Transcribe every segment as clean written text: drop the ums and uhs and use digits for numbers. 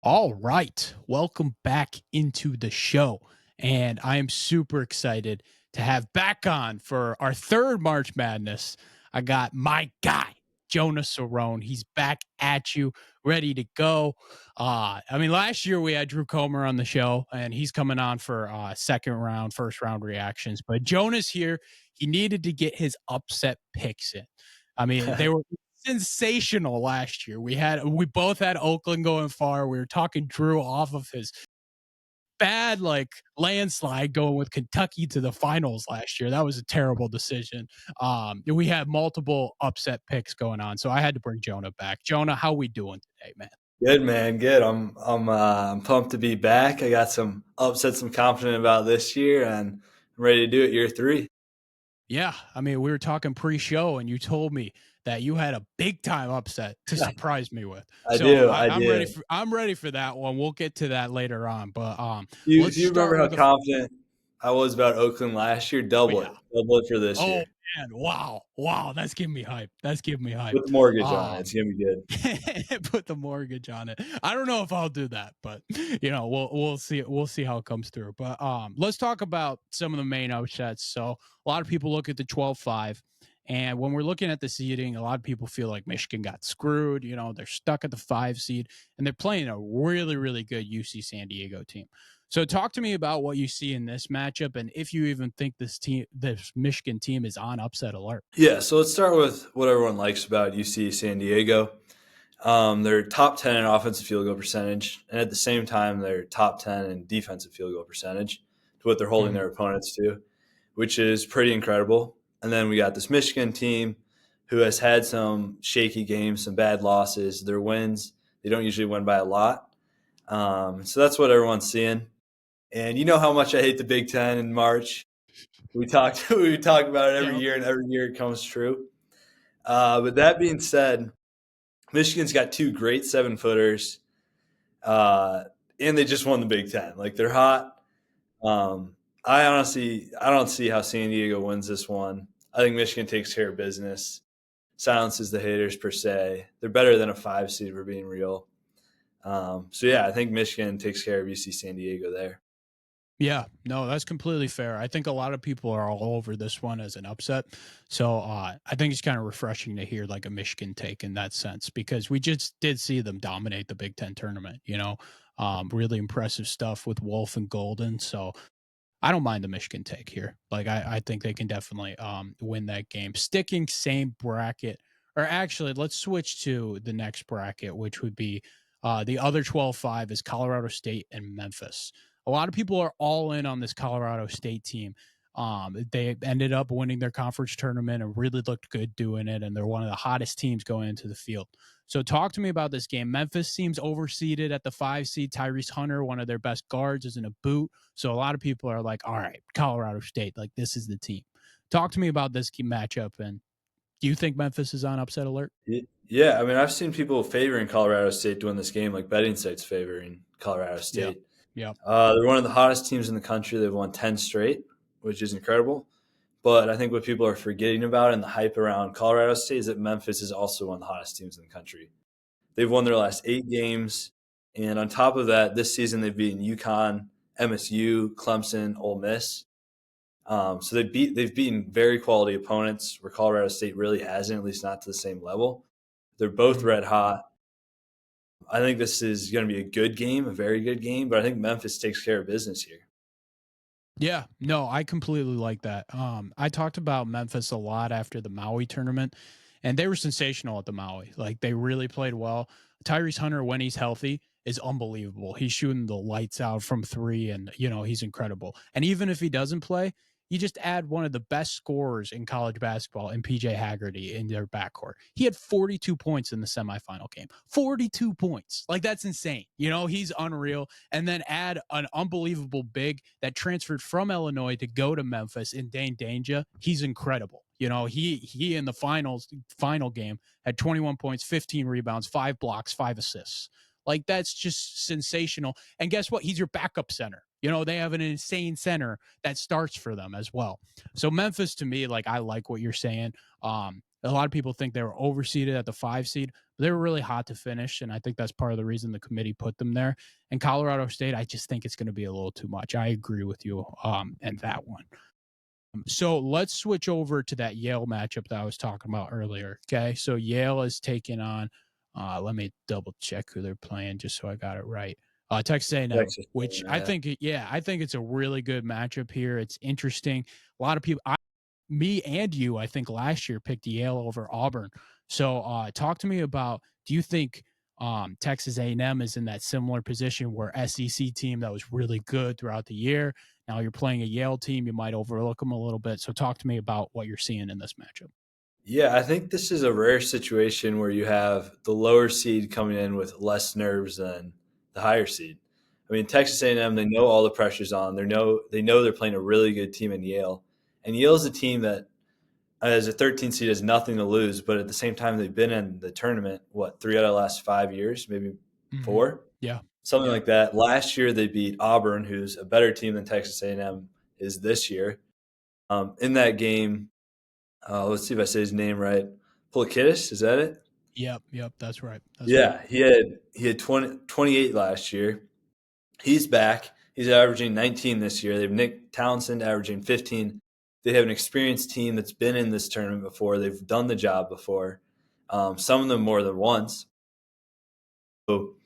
All right. Welcome back into the show. And I am super excited to have back on for our third March Madness. I got my guy, Jonah Cerone. He's back at you, ready to go. Last year we had Drew Comer on the show, and he's coming on for second round, first round reactions. But Jonah's here. He needed to get his upset picks in. They were sensational last year. We both had Oakland going far. We were talking Drew off of his bad landslide going with Kentucky to the finals last year. That was a terrible decision. We had multiple upset picks going on, so I had to bring Jonah back. Jonah, how we doing today, man? Good, man. Good. I'm pumped to be back. I got some upsets I'm confident about this year, and I'm ready to do it year three. Yeah, we were talking pre-show, and you told me that you had a big time upset to surprise me with. I So do. I, I I'm ready do. for I'm ready for that one. We'll get to that later on, but Do let's you remember start how with a confident I was about Oakland last year? oh yeah. Double it for this Oh year man, wow, that's giving me hype. That's giving me hype. with the mortgage on it. It's Um, gonna be good. put the mortgage on it. I don't know if I'll do that, but we'll see. We'll see how it comes through. But let's talk about some of the main upsets. So a lot of people look at the 12-5, and when we're looking at the seeding, a lot of people feel like Michigan got screwed. They're stuck at the 5 seed, and they're playing a really, really good UC San Diego team. So talk to me about what you see in this matchup, and if you even think this Michigan team is on upset alert. Yeah. So let's start with what everyone likes about UC San Diego. They're top 10 in offensive field goal percentage, and at the same time, they're top 10 in defensive field goal percentage to what they're holding Mhm. their opponents to, which is pretty incredible. And then we got this Michigan team who has had some shaky games, some bad losses. Their wins, they don't usually win by a lot. So that's what everyone's seeing. And you know how much I hate the Big Ten in March. We talk about it every Yep. year, and every year it comes true. But that being said, Michigan's got two great 7-footers, and they just won the Big Ten. Like they're hot. I don't see how San Diego wins this one. I think Michigan takes care of business, silences the haters per se. They're better than a 5 seed for being real. So yeah, I think Michigan takes care of UC San Diego there. Yeah, no, that's completely fair. I think a lot of people are all over this one as an upset. So I think it's kind of refreshing to hear like a Michigan take in that sense because we just did see them dominate the Big Ten tournament, really impressive stuff with Wolf and Golden. So I don't mind the Michigan take here. Like I think they can definitely win that game. Sticking same bracket, or actually let's switch to the next bracket, which would be the other 12-5 is Colorado State and Memphis. A lot of people are all in on this Colorado State team. They ended up winning their conference tournament and really looked good doing it, and they're one of the hottest teams going into the field. So talk to me about this game. Memphis seems overseeded at the 5 seed. Tyrese Hunter, one of their best guards, is in a boot. So a lot of people are like, all right, Colorado State, like this is the team. Talk to me about this matchup. And do you think Memphis is on upset alert? Yeah, I mean, I've seen people favoring Colorado State to win this game, like betting sites favoring Colorado Yep. State. Yep. They're one of the hottest teams in the country. They've won 10 straight, which is incredible. But I think what people are forgetting about and the hype around Colorado State is that Memphis is also one of the hottest teams in the country. They've won their last 8 games. And on top of that, this season they've beaten UConn, MSU, Clemson, Ole Miss. So they've beaten very quality opponents where Colorado State really hasn't, at least not to the same level. They're both Mhm. red hot. I think this is going to be a good game, a very good game, but I think Memphis takes care of business here. Yeah, no, I completely like that. I talked about Memphis a lot after the Maui tournament, and they were sensational at the Maui. Like they really played well. Tyrese Hunter, when he's healthy, is unbelievable. He's shooting the lights out from three, and he's incredible. And even if he doesn't play, you just add one of the best scorers in college basketball in PJ Haggerty in their backcourt. He had 42 points in the semifinal game. 42 points. Like that's insane. He's unreal. And then add an unbelievable big that transferred from Illinois to go to Memphis in Dane Danger. He's incredible. He in the final game had 21 points, 15 rebounds, 5 blocks, 5 assists. Like that's just sensational. And guess what? He's your backup center. They have an insane center that starts for them as well. So Memphis to me, like I like what you're saying. A lot of people think they were overseeded at the 5 seed, They were really hot to finish, and I think that's part of the reason the committee put them there. And Colorado State, I just think it's going to be a little too much. I agree with you in that one. So let's switch over to that Yale matchup that I was talking about earlier. Okay, so Yale is taking on. Let me double check who they're playing just so I got it right. Texas A&M, Texas. which I Yeah. think, yeah, I think it's a really good matchup here. It's interesting. A lot of people, me and you, I think last year picked Yale over Auburn. So talk to me about. Do you think Texas A&M is in that similar position where SEC team that was really good throughout the year? Now you're playing a Yale team, you might overlook them a little bit. So talk to me about what you're seeing in this matchup. Yeah, I think this is a rare situation where you have the lower seed coming in with less nerves than the higher seed. I mean, Texas A&M, they know all the pressure's on. They know they're playing a really good team in Yale, and Yale's a team that, as a 13 seed, has nothing to lose. But at the same time, they've been in the tournament what 3 out of the last 5 years, maybe Mm-hmm. four, Yeah. something Yeah. like that. Last year, they beat Auburn, who's a better team than Texas A&M is this year. In that game, let's see if I say his name right. Polakidis, is that it? Yep. Yep. That's right. That's right. Yeah, he had 28 last year. He's back. He's averaging 19 this year. They have Nick Townsend averaging 15. They have an experienced team that's been in this tournament before. They've done the job before. Some of them more than once. So,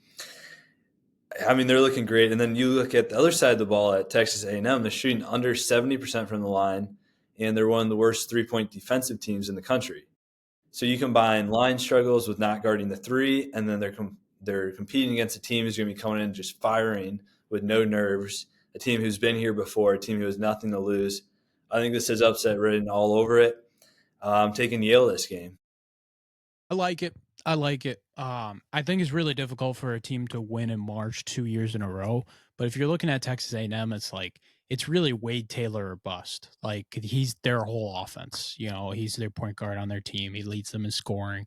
I mean, they're looking great. And then you look at the other side of the ball at Texas A&M. They're shooting under 70% from the line, and they're one of the worst three-point defensive teams in the country. So you combine line struggles with not guarding the three, and then they're competing against a team who's going to be coming in just firing with no nerves, a team who's been here before, a team who has nothing to lose. I think this is upset written all over it. I'm taking Yale this game. I like it. I like it. I think it's really difficult for a team to win in March 2 years in a row. But if you're looking at Texas A&M, it's like it's really Wade Taylor or bust. Like he's their whole offense. You know, he's their point guard on their team. He leads them in scoring.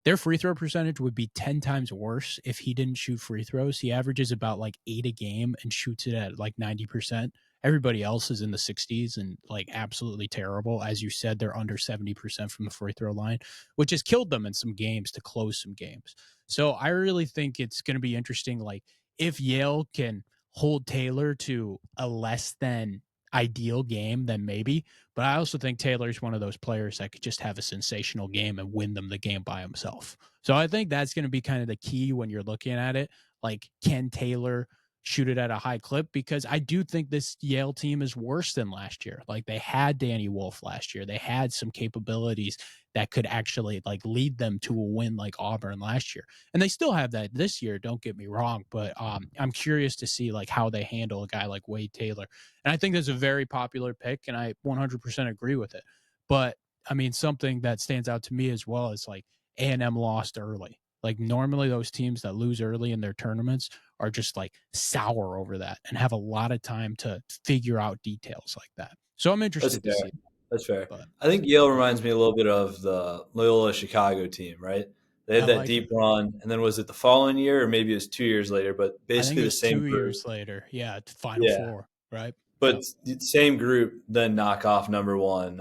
Their free throw percentage would be 10 times worse if he didn't shoot free throws. He averages about like 8 a game and shoots it at like 90%. Everybody else is in the 60s and like absolutely terrible. As you said, they're under 70% from the free throw line, which has killed them in some games to close some games. So I really think it's going to be interesting. Like if Yale can hold Taylor to a less than ideal game, then maybe. But I also think Taylor's one of those players that could just have a sensational game and win them the game by himself. So I think that's going to be kind of the key when you're looking at it. Like, can Taylor shoot it at a high clip? Because I do think this Yale team is worse than last year. Like, they had Danny Wolf last year, they had some capabilities that could actually like lead them to a win like Auburn last year. And they still have that this year, don't get me wrong, but I'm curious to see like how they handle a guy like Wade Taylor. And I think that's a very popular pick, and I 100% agree with it. But I mean, something that stands out to me as well is like A&M lost early. Like normally those teams that lose early in their tournaments are just like sour over that and have a lot of time to figure out details like that. So I'm That's interested to fair. see. That's fair. But I think Yale reminds me a little bit of the Loyola Chicago team, right? They I had that like it. deep run, and then was it the following year, or maybe it was 2 years later? But I think basically it the was same 2 years group. later. Yeah, Final Yeah, Four, right? but Yep. same group then knock off number one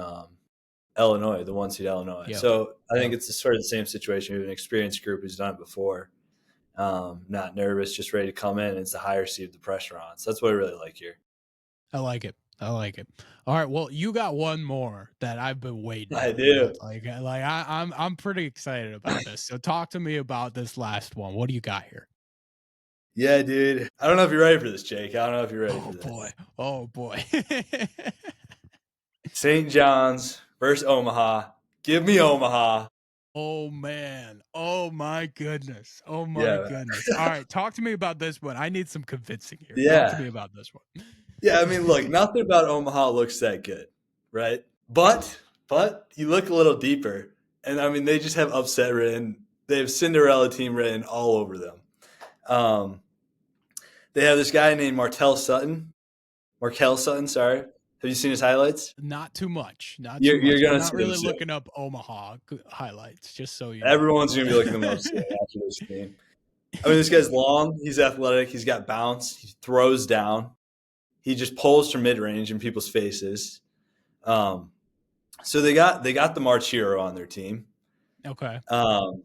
Illinois, the one seed Illinois. Yep. So I think Yep. it's sort of the same situation. We have an experienced group who's done it before, not nervous, just ready to come in. It's the higher seed, the pressure on. So that's what I really like here. I like it. I like it. All right. Well, you got one more that I've been waiting I on, man. do. I'm pretty excited about this. So talk to me about this last one. What do you got here? Yeah, dude. I don't know if you're ready for this, Jake. I don't know if you're ready Oh for boy. this. Oh boy. St. John's versus Omaha. Give me Omaha. Oh man. Oh my goodness. Oh my Yeah. goodness. All right. Talk to me about this one. I need some convincing here. Talk to Yeah. me about this one. Yeah. I mean, look, nothing about Omaha looks that good, right? But you look a little deeper, and I mean, they just have upset written. They have Cinderella team written all over them. Um, they have this guy named Markel Sutton. Sorry, have you seen his highlights? Not too much. Not too You're much. I'm gonna not see them really soon. looking up Omaha highlights, just so you know. Everyone's gonna be looking them up soon after this game. I mean, this guy's long. He's athletic. He's got bounce. He throws down. He just pulls from mid range in people's faces. Um, so they got the March Hero on their team. Okay. Um,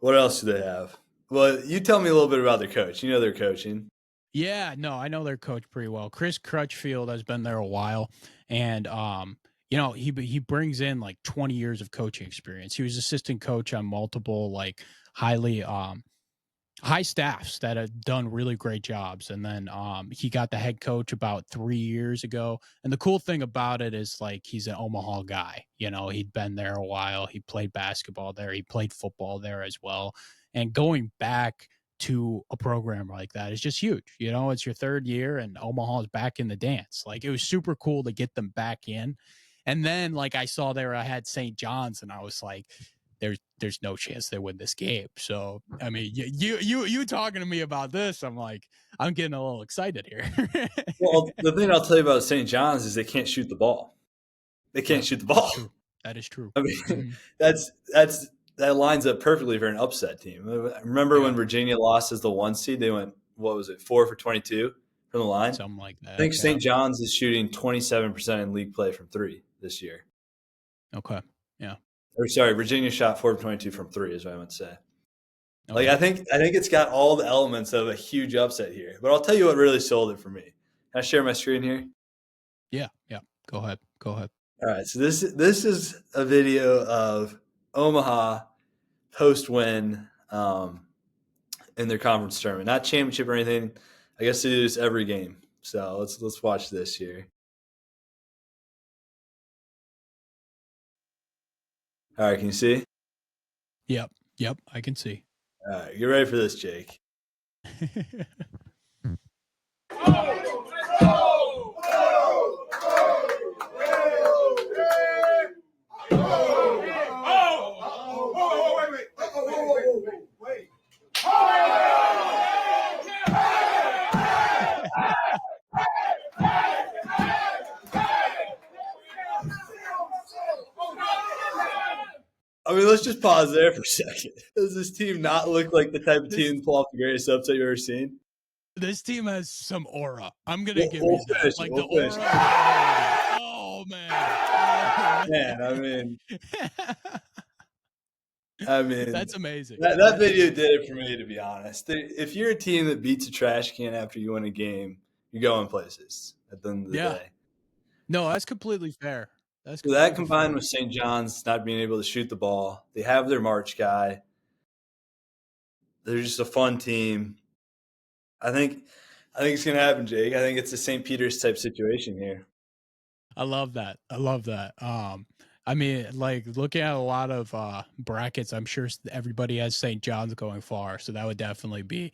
What else do they have? Well, you tell me a little bit about their coach. You know their coaching. Yeah, no, I know their coach pretty well. Chris Crutchfield has been there a while, and he brings in like 20 years of coaching experience. He was assistant coach on multiple like highly high staffs that have done really great jobs. And then he got the head coach about 3 years ago. And the cool thing about it is like he's an Omaha guy. You know, he'd been there a while. He played basketball there. He played football there as well. And going back to a program like that is just huge. You know, it's your third year and Omaha's back in the dance. Like it was super cool to get them back in. And then like I saw there I had St. John's and I was like, there's no chance they win this game. So I mean, you talking to me about this, I'm like, I'm getting a little excited here. Well, the thing I'll tell you about St. John's is they can't shoot the ball. They can't Yep, shoot the that's ball. true. That is true. I mean, Hmm. that lines up perfectly for an upset team. Remember when Yep, Virginia lost as the 1 seed? They went, what was it, 4 for 22 from the line? something like I that. think Yeah. St. John's is shooting 27% in league play from three this year. Okay. Yeah. Or sorry, Virginia shot 4 for 22 from three, is what I meant to say. Like Okay. I think it's got all the elements of a huge upset here. But I'll tell you what really sold it for me. Can I share my screen here? Yeah. Yeah. Go ahead. Go ahead. All right. So this is a video of Omaha post win in their conference tournament, not championship or anything. I guess they do this every game. So let's watch this here. All right, can you see? Yep. Yep. I can see. All right, get ready for this, Jake. I mean, let's just pause there for a second. Does this team not look like the type of this team to pull off the greatest upset you've ever seen? this team has some aura. I'm gonna give We'll you that. finish it. Like the We'll finish aura. it. Oh man. Oh Man, I mean, I mean, That's amazing. that That's video amazing. did it for me, to be honest. If you're a team that beats a trash can after you win a game, you're going places at the end of the Yeah. day. No, that's completely fair. That's So that completely combined fair. with St. John's not being able to shoot the ball, they have their March guy. They're just a fun team. I think it's gonna happen, Jake. I think it's a St. Peter's type situation here. I love that. I love that. I mean, like looking at a lot of brackets, I'm sure everybody has St. John's going far, so that would definitely be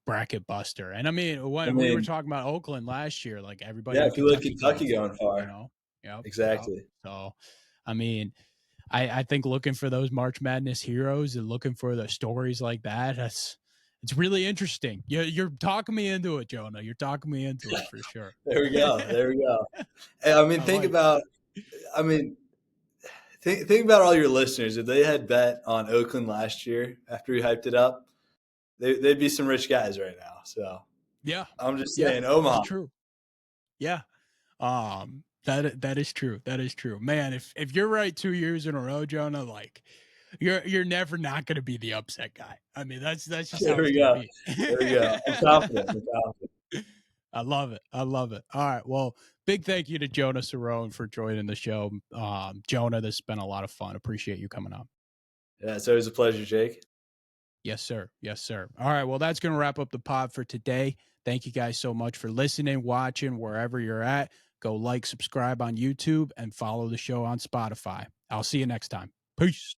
bracket buster. And I mean, I when we were mean, talking about Oakland last year, like everybody yeah, had if you let Kentucky going Kentucky far, going you far, know? Yep, yep. exactly. So, I mean, I think looking for those March Madness heroes and looking for the stories like that, it's really interesting. You're talking me into it, Jonah. You're talking me into it for sure. There we go. There we go. And, I mean, I like it. I mean, think about all your listeners. If they had bet on Oakland last year after we hyped it up, they'd be some rich guys right now. So Yeah. I'm just Yeah, saying, that's Omaha. true. Yeah. That is true. That is true. Man, if you're right 2 years in a row, Jonah, like you're never not going to be the upset guy. I mean, that's just There how it's we going to go. be. There we go. I'm confident. I'm confident. I love it. I love it. All right. Well, big thank you to Jonah Cerone for joining the show. Jonah, this has been a lot of fun. Appreciate you coming on. Yeah, it's always a pleasure, Jake. Yes, sir. Yes, sir. All right. Well, that's going to wrap up the pod for today. Thank you guys so much for listening, watching, wherever you're at. Go like, subscribe on YouTube, and follow the show on Spotify. I'll see you next time. Peace.